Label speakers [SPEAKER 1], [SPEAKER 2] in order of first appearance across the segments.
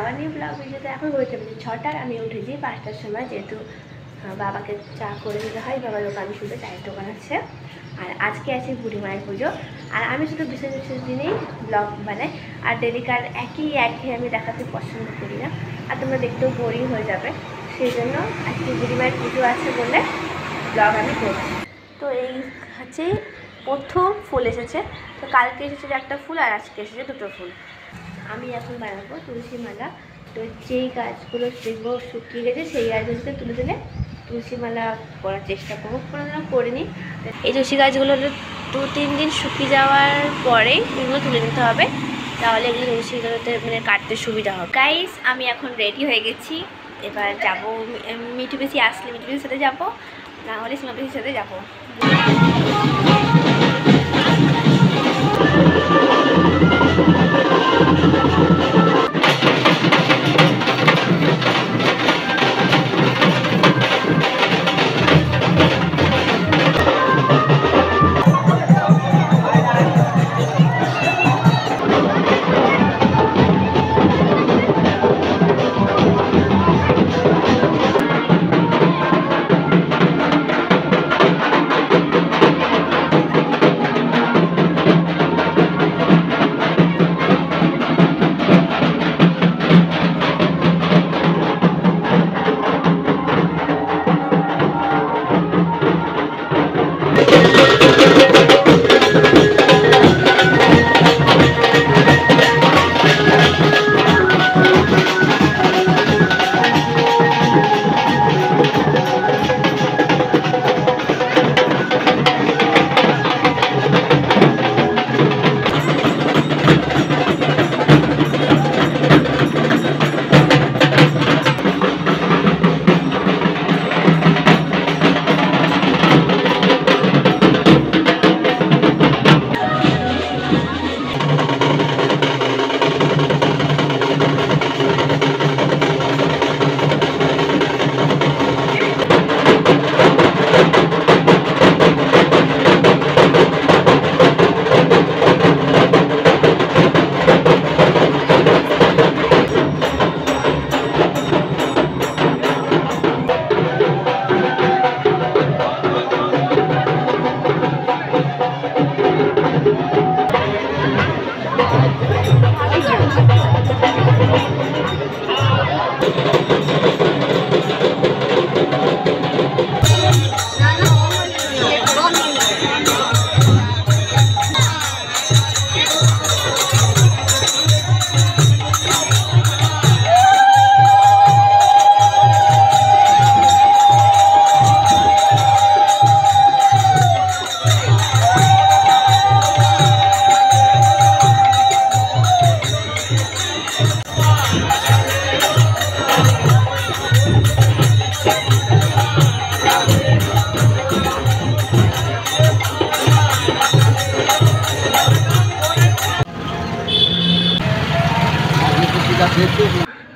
[SPEAKER 1] বাবা নিয়ে ব্লগ ভিডিওতে এখন হয়েছে 6টার, আমি উঠেছি 5টার সময়, যেহেতু বাবাকে চা করে দিতে হয়। বাবার দোকান শুধু চায়ের দোকান আছে। আর আজকে আছে বুড়ি মায়ের পুজো। আর আমি শুধু বিশেষ বিশেষ দিনেই ব্লগ বানাই, আর ডেলিকার একঘেয়ে আমি দেখাতে পছন্দ করি না, আর তোমরা দেখতেও বোরিং হয়ে যাবে। সেই জন্য আজকে বুড়ি মায়ের পুজো আছে বলে ব্লগ আমি করছি। তো এই হচ্ছে প্রথম ফুল এসেছে। তো কালকে এসেছে একটা ফুল, আর আজকে এসেছে দুটো ফুল। আমি এখন বানাবো তুলসী মালা। তো যেই গাছগুলো দেখবো শুকিয়ে গেছে সেই গাছগুলোতে তুলে দিলে তুলসী মালা করার চেষ্টা করবো। কোনোদিনও করিনি। এই তুলসী গাছগুলো 2-3 দিন শুকিয়ে যাওয়ার পরে এগুলো তুলে নিতে হবে, তাহলে এগুলো তুলসীগুলোতে মানে কাটতে সুবিধা হবে। গাইস, আমি এখন রেডি হয়ে গেছি। এবার যাবো, মিঠু বেশি আসলে মিঠু বেশির সাথে যাবো, না হলে সীমা বেশির সাথে যাবো।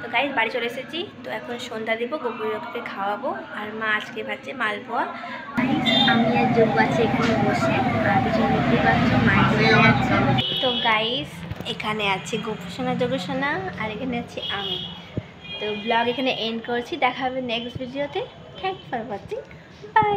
[SPEAKER 1] তো গাইস, বাড়ি চলে এসেছি। তো এখন সন্ধ্যা দিব, গোপুরকে খাওয়াবো। আর মা আজকে ভাবছে মালপোয়া। আমি আর যোগ্য আছে এখানে বসে, আর পিছনে দেখতে পাচ্ছ মায়ের চলে যাচ্ছে। তো গাইস, এখানে আছে গোপুসোনা, যোগসোনা, আর এখানে আছে আমি। তো ব্লগ এখানে এন্ড করছি, দেখা হবে নেক্সট ভিডিওতে। Thank you for watching, by.